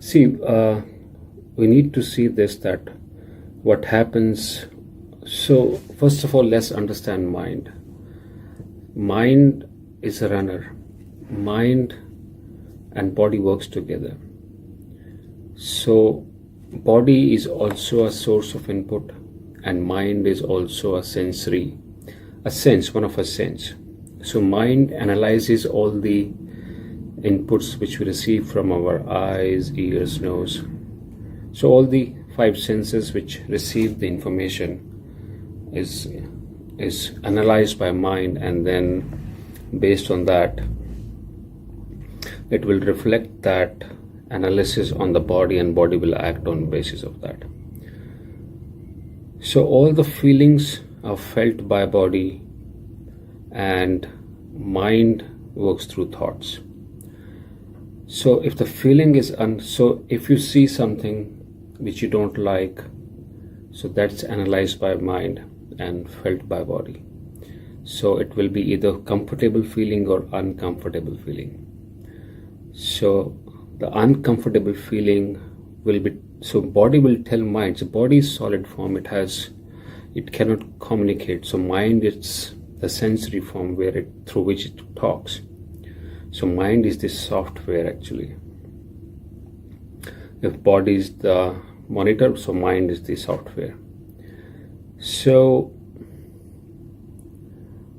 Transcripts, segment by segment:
See, we need to see this, that what happens. So, first of all, let's understand mind. Mind is a runner. Mind and body works together. So, body is also a source of input, and mind is also a one of a sense. So, mind analyzes all the inputs which we receive from our eyes, ears, nose. So all the five senses which receive the information is analyzed by mind, and then based on that it will reflect that analysis on the body, and body will act on basis of that. So all the feelings are felt by body, and mind works through thoughts. So if the feeling is so if you see something which you don't like, so that's analyzed by mind and felt by body. So it will be either comfortable feeling or uncomfortable feeling. So the uncomfortable feeling will be, so body will tell mind. So body is solid form, it cannot communicate. So mind is the sensory form through which it talks. So mind is the software actually. If body is the monitor, so mind is the software. So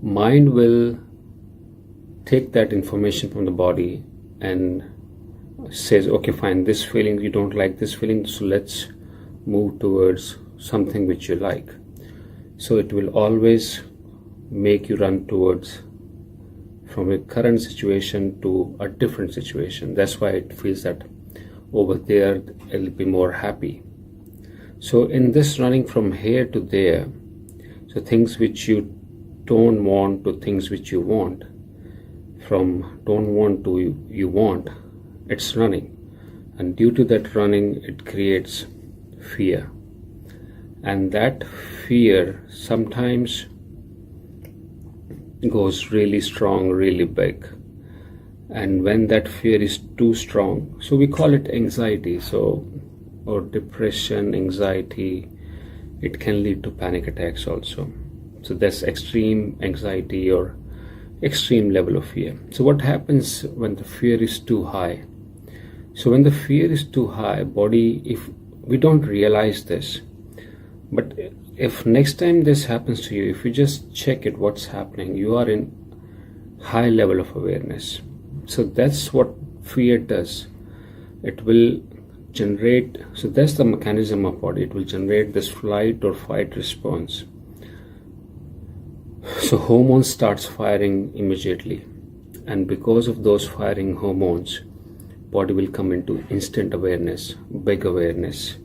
mind will take that information from the body and says, okay, fine, this feeling, you don't like this feeling, so let's move towards something which you like. So it will always make you run towards from a current situation to a different situation. That's why it feels that over there it'll be more happy. So in this running from here to there, so things which you don't want to things which you want, from don't want to you want, it's running. And due to that running, it creates fear. And that fear sometimes goes really strong, really big. And when that fear is too strong, so we call it anxiety, or depression, anxiety, it can lead to panic attacks also. So that's extreme anxiety or extreme level of fear. So what happens when the fear is too high? So when the fear is too high, body, if we don't realize this, but if next time this happens to you, if you just check it, what's happening, you are in high level of awareness. So that's what fear does. It will generate, so that's the mechanism of body. It will generate this flight or fight response. So hormones starts firing immediately, and because of those firing hormones, body will come into instant awareness, big awareness.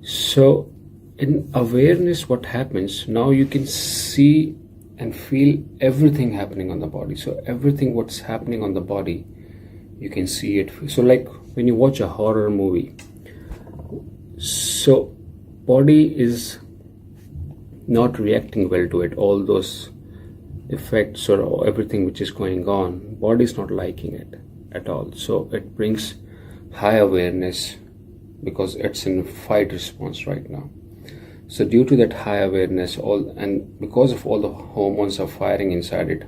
So in awareness, what happens now, you can see and feel everything happening on the body. So everything what's happening on the body, you can see it. So like when you watch a horror movie, so body is not reacting well to it, all those effects or everything which is going on, body is not liking it at all. So it brings high awareness because it's in fight response right now. So due to that high awareness, and because of all the hormones are firing inside it,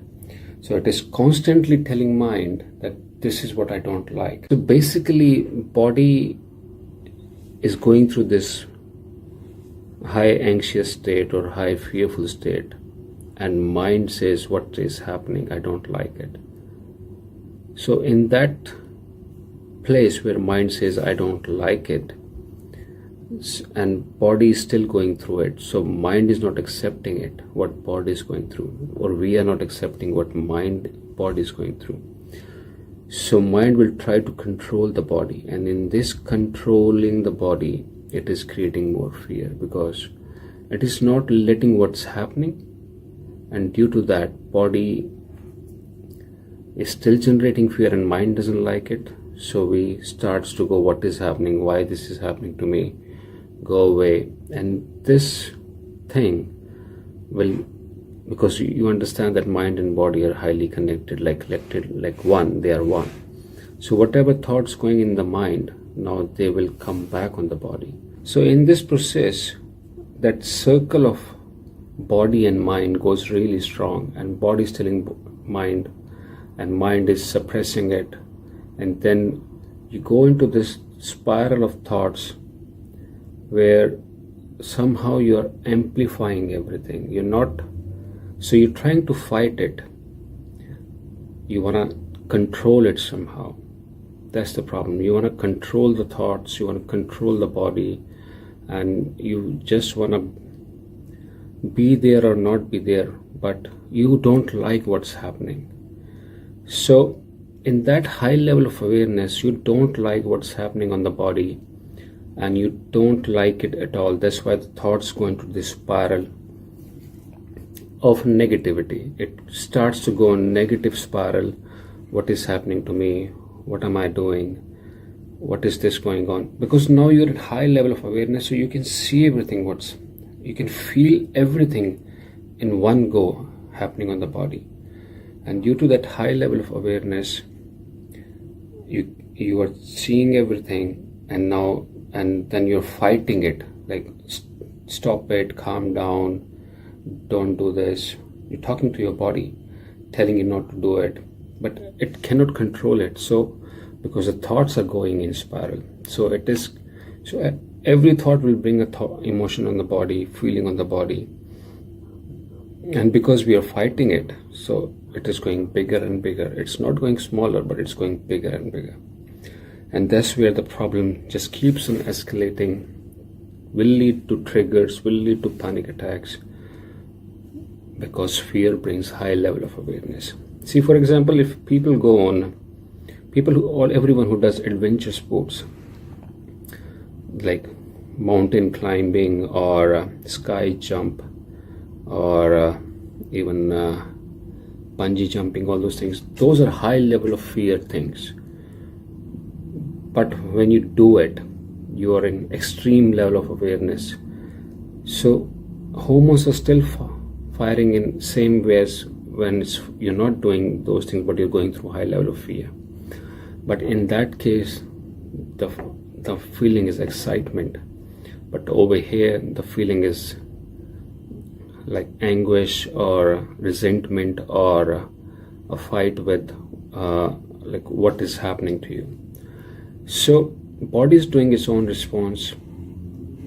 so it is constantly telling mind that this is what I don't like. So basically body is going through this high anxious state or high fearful state, and mind says, what is happening, I don't like it. So in that place where mind says I don't like it, and body is still going through it, so mind is not accepting it, what body is going through, or we are not accepting what body is going through. So mind will try to control the body, and in this controlling the body, it is creating more fear because it is not letting what's happening, and due to that, body is still generating fear and mind doesn't like it. So we starts to go, what is happening, why this is happening to me, go away. And this thing will, because you understand that mind and body are highly connected, like one, they are one. So whatever thoughts going in the mind, now they will come back on the body. So in this process, that circle of body and mind goes really strong, and body is telling mind and mind is suppressing it, and then you go into this spiral of thoughts where somehow you're amplifying everything. So you're trying to fight it. You want to control it somehow. That's the problem. You want to control the thoughts, you want to control the body, and you just want to be there or not be there, but you don't like what's happening. So in that high level of awareness, you don't like what's happening on the body, and you don't like it at all. That's why the thoughts go into this spiral of negativity. It starts to go in negative spiral. What is happening to me? What am I doing? What is this going on? Because now you're at high level of awareness, so you can see everything, you can feel everything in one go happening on the body. And due to that high level of awareness, you are seeing everything, and then you're fighting it, like stop it, calm down, don't do this. You're talking to your body, telling you not to do it, but it cannot control it. So because the thoughts are going in spiral, so every thought will bring emotion on the body, feeling on the body, and because we are fighting it, so it is going bigger and bigger. It's not going smaller, but it's going bigger and bigger. And that's where the problem just keeps on escalating, will lead to triggers, will lead to panic attacks, because fear brings high level of awareness. See, for example, if everyone who does adventure sports like mountain climbing or sky jump or even bungee jumping, all those things, those are high level of fear things. But when you do it, you are in extreme level of awareness. So hormones are still firing in same ways when you're not doing those things, but you're going through high level of fear. But in that case, the feeling is excitement, but over here the feeling is like anguish or resentment or a fight with like what is happening to you. So body is doing its own response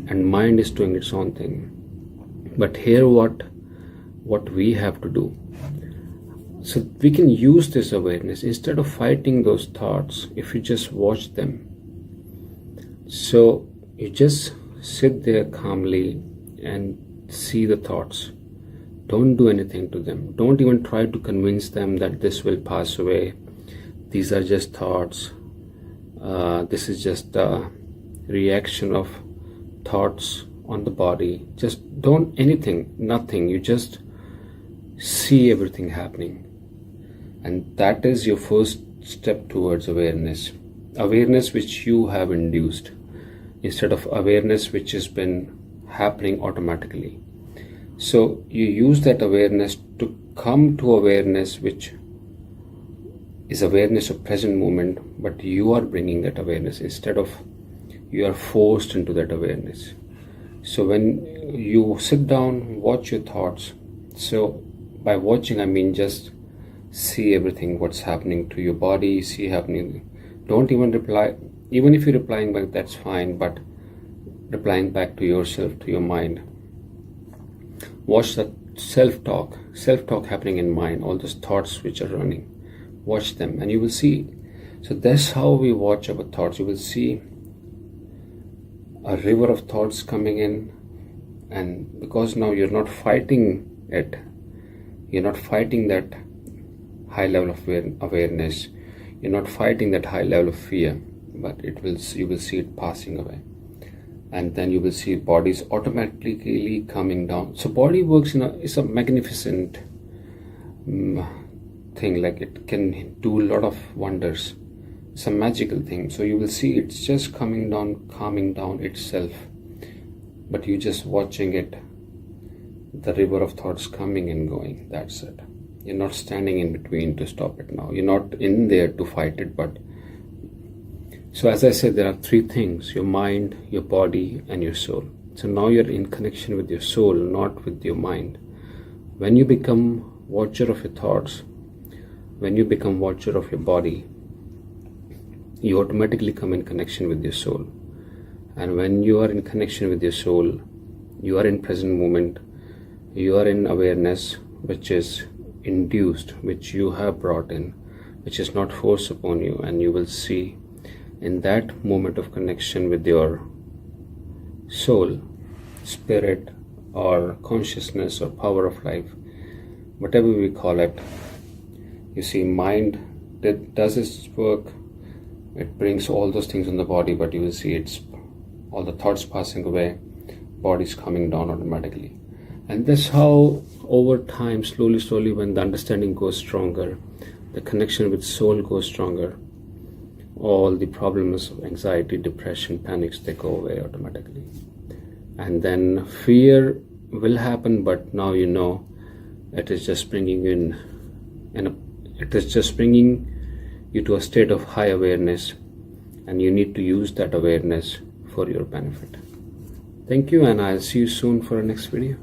and mind is doing its own thing. But here what we have to do, so we can use this awareness instead of fighting those thoughts. If you just watch them, so you just sit there calmly and see the thoughts. Don't do anything to them. Don't even try to convince them that this will pass away. These are just thoughts. This is just a reaction of thoughts on the body. Just nothing. You just see everything happening. And that is your first step towards awareness. Awareness which you have induced, instead of awareness which has been happening automatically. So you use that awareness to come to awareness which is awareness of present moment, but you are bringing that awareness instead of you are forced into that awareness. So when you sit down, watch your thoughts. So by watching, I mean just see everything, what's happening to your body, see happening. Don't even reply. Even if you're replying back, that's fine, but replying back to yourself, to your mind. Watch the self-talk happening in mind, all those thoughts which are running. Watch them and you will see. So that's how we watch our thoughts. You will see a river of thoughts coming in, and because now you're not fighting it, you're not fighting that high level of awareness, you're not fighting that high level of fear, but you will see it passing away. And then you will see bodies automatically coming down. So body works it's a magnificent thing, like it can do a lot of wonders. It's a magical thing. So you will see it's just coming down, calming down itself, but you just watching it, the river of thoughts coming and going. That's it. You're not standing in between to stop it now. You're not in there to fight it, but So as I said, there are three things: your mind, your body, and your soul. So now you're in connection with your soul, not with your mind. When you become watcher of your thoughts, when you become watcher of your body, you automatically come in connection with your soul. And when you are in connection with your soul, you are in present moment, you are in awareness which is induced, which you have brought in, which is not forced upon you, and you will see in that moment of connection with your soul, spirit, or consciousness, or power of life, whatever we call it. You see, mind does its work, it brings all those things in the body, but you will see it's all the thoughts passing away, body's coming down automatically. And that's how over time, slowly, when the understanding goes stronger, the connection with soul goes stronger, all the problems of anxiety, depression, panics, they go away automatically. And then fear will happen, but now you know it is just bringing you to a state of high awareness, and you need to use that awareness for your benefit. Thank you, and I'll see you soon for our next video.